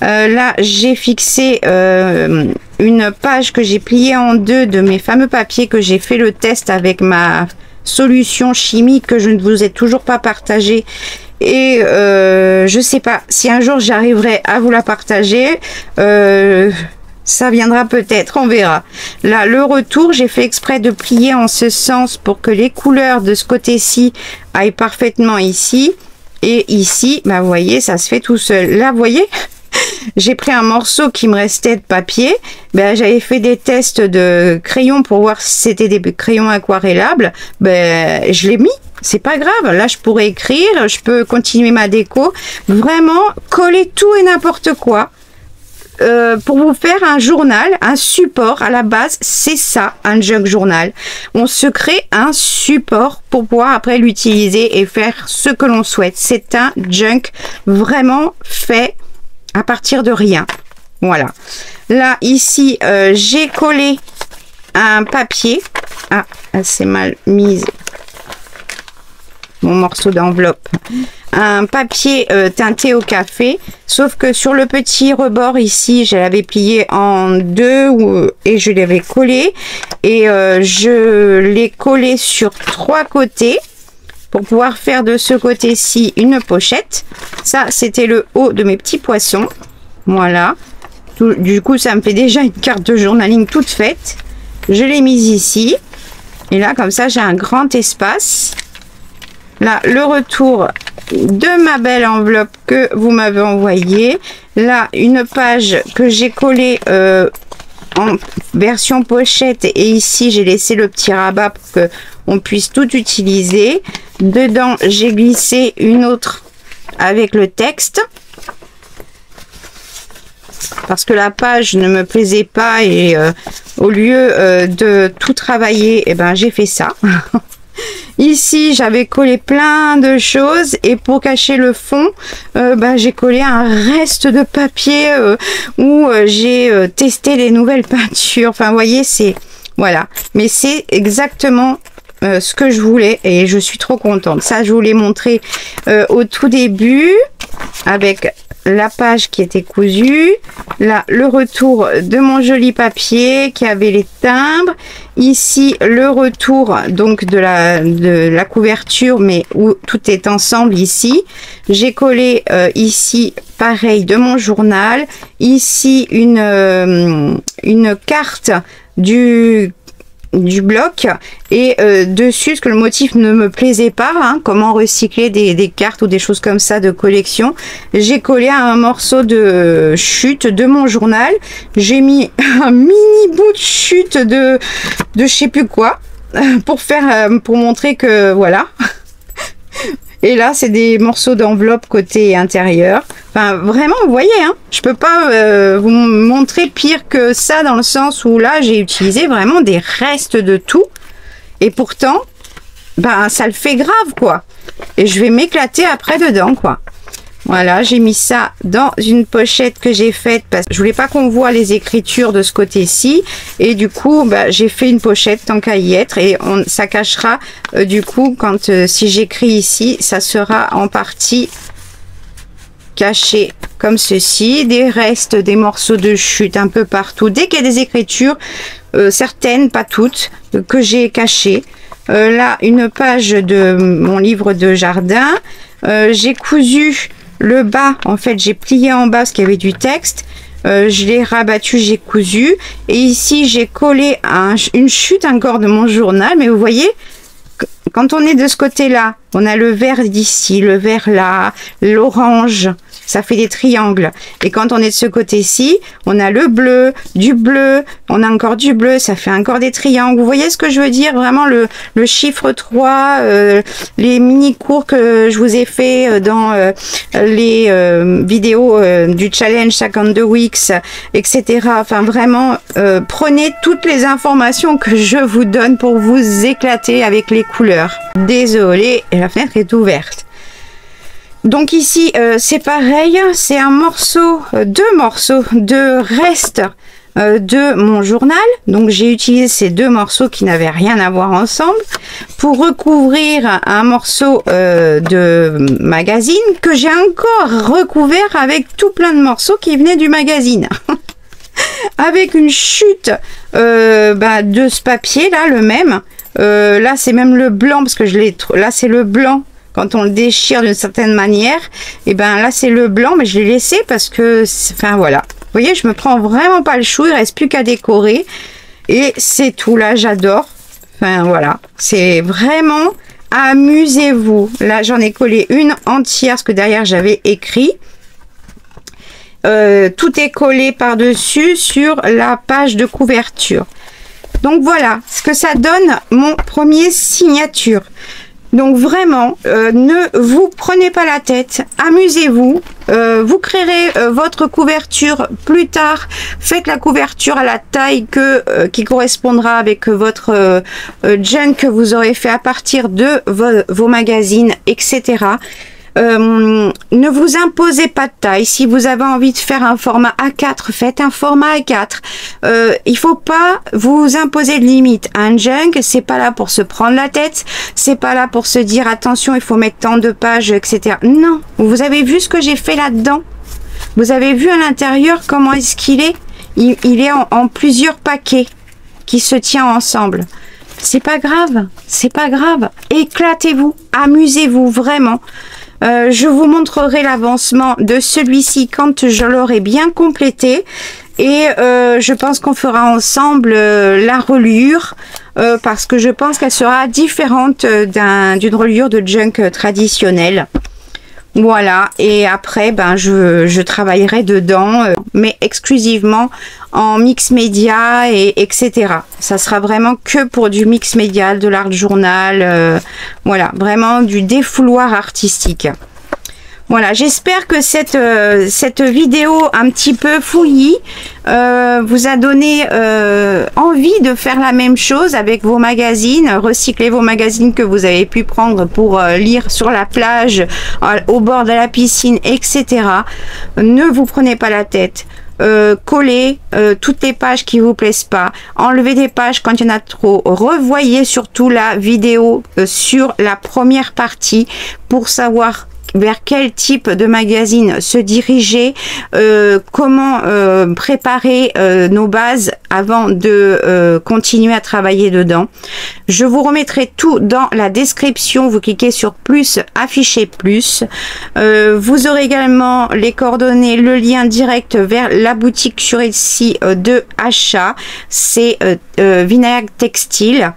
Là, j'ai fixé une page que j'ai pliée en deux de mes fameux papiers que j'ai fait le test avec ma solution chimique que je ne vous ai toujours pas partagée. Et je sais pas si un jour j'arriverai à vous la partager. Ça viendra peut-être, on verra. Là, le retour, j'ai fait exprès de plier en ce sens pour que les couleurs de ce côté-ci aillent parfaitement ici. Et ici, vous voyez, ça se fait tout seul. Là, vous voyez, j'ai pris un morceau qui me restait de papier. J'avais fait des tests de crayons pour voir si c'était des crayons aquarellables. Je l'ai mis. C'est pas grave. Là, je pourrais écrire, je peux continuer ma déco. Vraiment, coller tout et n'importe quoi. Pour vous faire un journal, un support, à la base, c'est ça, un junk journal. On se crée un support pour pouvoir après l'utiliser et faire ce que l'on souhaite. C'est un junk vraiment fait à partir de rien. Voilà. Là, ici, j'ai collé un papier. Ah, elle s'est mal mise. mon morceau d'enveloppe, un papier teinté au café, sauf que sur le petit rebord ici, je l'avais plié en deux et je l'avais collé, et je l'ai collé sur 3 côtés pour pouvoir faire de ce côté-ci une pochette. Ça, c'était le haut de mes petits poissons. Voilà. Du coup, ça me fait déjà une carte de journaling toute faite. Je l'ai mise ici. Et là, comme ça, j'ai un grand espace. Là, le retour de ma belle enveloppe que vous m'avez envoyée. Là, une page que j'ai collée en version pochette. Et ici, j'ai laissé le petit rabat pour que on puisse tout utiliser. Dedans, j'ai glissé une autre avec le texte. Parce que la page ne me plaisait pas et au lieu de tout travailler, eh ben, j'ai fait ça. Ici, j'avais collé plein de choses et pour cacher le fond, ben, j'ai collé un reste de papier où j'ai testé les nouvelles peintures. Enfin, vous voyez, c'est... Voilà. Mais c'est exactement ce que je voulais et je suis trop contente. Ça, je vous l'ai montré au tout début avec la page qui était cousue. Là, le retour de mon joli papier qui avait les timbres. Ici, le retour donc de la couverture, mais où tout est ensemble ici. J'ai collé ici, pareil, de mon journal. Ici, une carte du bloc et dessus, parce que le motif ne me plaisait pas, hein, comment recycler des cartes ou des choses comme ça de collection, j'ai collé un morceau de chute de mon journal. J'ai mis un mini bout de chute de je sais plus quoi pour montrer que voilà. Et là, c'est des morceaux d'enveloppe côté intérieur. Enfin, vraiment, vous voyez, hein, je peux pas vous montrer pire que ça dans le sens où là, j'ai utilisé vraiment des restes de tout. Et pourtant, ben, ça le fait grave, quoi. Et je vais m'éclater après dedans, quoi. Voilà, j'ai mis ça dans une pochette que j'ai faite parce que je voulais pas qu'on voit les écritures de ce côté-ci. Et du coup, bah, j'ai fait une pochette tant qu'à y être. Et ça cachera, du coup, quand si j'écris ici, ça sera en partie caché comme ceci. Des restes, des morceaux de chute un peu partout. Dès qu'il y a des écritures, certaines, pas toutes, que j'ai cachées. Là, une page de mon livre de jardin. J'ai cousu le bas, en fait, j'ai plié en bas parce qu'il y avait du texte. Je l'ai rabattu, j'ai cousu. Et ici, j'ai collé une chute encore de mon journal. Mais vous voyez, quand on est de ce côté-là, on a le vert d'ici, le vert là, l'orange. Ça fait des triangles. Et quand on est de ce côté-ci, on a le bleu, du bleu, on a encore du bleu, ça fait encore des triangles. Vous voyez ce que je veux dire? Vraiment le chiffre 3, les mini-cours que je vous ai fait dans les vidéos du challenge 52 weeks, etc. Enfin, vraiment, prenez toutes les informations que je vous donne pour vous éclater avec les couleurs. Désolée, la fenêtre est ouverte. Donc ici, c'est pareil, c'est un morceau, 2 morceaux de reste de mon journal. Donc j'ai utilisé ces 2 morceaux qui n'avaient rien à voir ensemble pour recouvrir un morceau de magazine que j'ai encore recouvert avec tout plein de morceaux qui venaient du magazine. Avec une chute de ce papier là, le même. Là c'est même le blanc parce que je l'ai... Là c'est le blanc. Quand on le déchire d'une certaine manière, et ben là c'est le blanc, mais je l'ai laissé parce que, enfin voilà. Vous voyez, je me prends vraiment pas le chou, il reste plus qu'à décorer. Et c'est tout, là j'adore. Enfin voilà, c'est vraiment, amusez-vous. Là j'en ai collé une entière, parce que derrière j'avais écrit. Tout est collé par-dessus sur la page de couverture. Donc voilà, ce que ça donne mon premier signature. Donc vraiment, ne vous prenez pas la tête, amusez-vous, vous créerez votre couverture plus tard, faites la couverture à la taille qui correspondra avec votre junk que vous aurez fait à partir de vos magazines, etc. Ne vous imposez pas de taille. Si vous avez envie de faire un format A4, faites un format A4. Il faut pas vous imposer de limite. Un junk, c'est pas là pour se prendre la tête, c'est pas là pour se dire attention, il faut mettre tant de pages, etc. Non, vous avez vu ce que j'ai fait là-dedans. Vous avez vu à l'intérieur comment est-ce qu'il est. Il est en plusieurs paquets qui se tient ensemble. C'est pas grave, c'est pas grave. Éclatez-vous, amusez-vous vraiment. Je vous montrerai l'avancement de celui-ci quand je l'aurai bien complété. Et je pense qu'on fera ensemble la reliure parce que je pense qu'elle sera différente d'une reliure de junk traditionnelle. Voilà, et après, ben, je travaillerai dedans, mais exclusivement en mix média, etc. Ça sera vraiment que pour du mix média, de l'art journal, voilà, vraiment du défouloir artistique. Voilà, j'espère que cette vidéo un petit peu fouillie vous a donné envie de faire la même chose avec vos magazines, recycler vos magazines que vous avez pu prendre pour lire sur la plage, au bord de la piscine, etc. Ne vous prenez pas la tête. Collez toutes les pages qui vous plaisent pas, enlevez des pages quand il y en a trop, revoyez surtout la vidéo sur la première partie pour savoir vers quel type de magazine se diriger, comment préparer nos bases avant de continuer à travailler dedans. Je vous remettrai tout dans la description, vous cliquez sur plus, afficher plus. Vous aurez également les coordonnées, le lien direct vers la boutique sur Etsy de achat, c'est Vinayak Textile.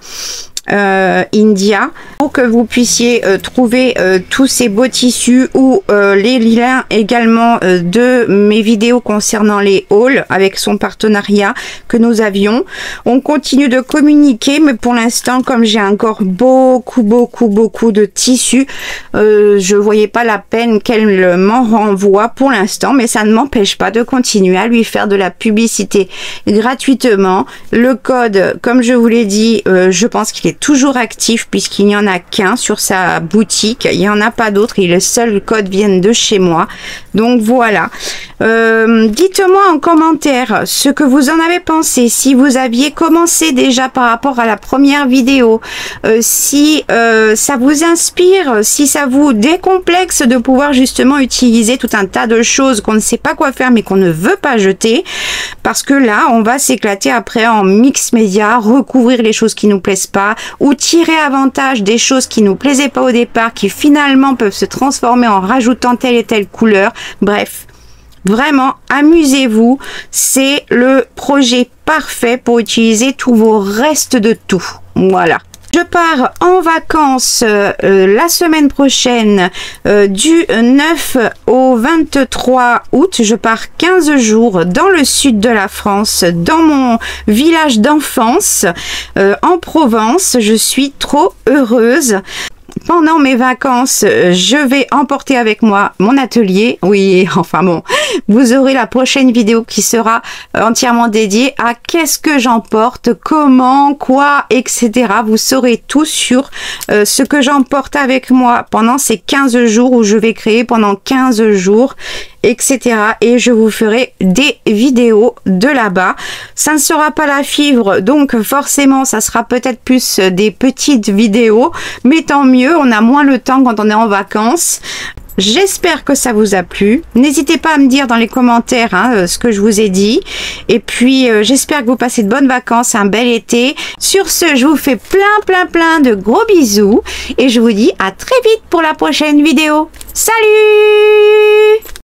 India, pour que vous puissiez trouver tous ces beaux tissus ou les liens également de mes vidéos concernant les hauls avec son partenariat que nous avions. On continue de communiquer, mais pour l'instant, comme j'ai encore beaucoup de tissus, je voyais pas la peine qu'elle m'en renvoie pour l'instant, mais ça ne m'empêche pas de continuer à lui faire de la publicité gratuitement. Le code, comme je vous l'ai dit, je pense qu'il est toujours actif puisqu'il n'y en a qu'un sur sa boutique, il n'y en a pas d'autres, et les seuls codes viennent de chez moi. Donc voilà, dites-moi en commentaire ce que vous en avez pensé, si vous aviez commencé déjà par rapport à la première vidéo, si ça vous inspire, si ça vous décomplexe de pouvoir justement utiliser tout un tas de choses qu'on ne sait pas quoi faire mais qu'on ne veut pas jeter, parce que là on va s'éclater après en mix média, recouvrir les choses qui nous plaisent pas, ou tirer avantage des choses qui nous plaisaient pas au départ, qui finalement peuvent se transformer en rajoutant telle et telle couleur. Bref, vraiment amusez-vous, c'est le projet parfait pour utiliser tous vos restes de tout. Voilà. Je pars en vacances la semaine prochaine du 9 au 23 août. Je pars 15 jours dans le sud de la France, dans mon village d'enfance en Provence. Je suis trop heureuse. Pendant mes vacances, je vais emporter avec moi mon atelier. Oui, enfin bon, vous aurez la prochaine vidéo qui sera entièrement dédiée à qu'est-ce que j'emporte, comment, quoi, etc. Vous saurez tout sur ce que j'emporte avec moi pendant ces 15 jours où je vais créer pendant 15 jours, etc. Et je vous ferai des vidéos de là-bas. Ça ne sera pas la fibre, donc forcément ça sera peut-être plus des petites vidéos, mais tant mieux, on a moins le temps quand on est en vacances. J'espère que ça vous a plu. N'hésitez pas à me dire dans les commentaires ce que je vous ai dit. Et puis, j'espère que vous passez de bonnes vacances, un bel été. Sur ce, je vous fais plein de gros bisous. Et je vous dis à très vite pour la prochaine vidéo. Salut!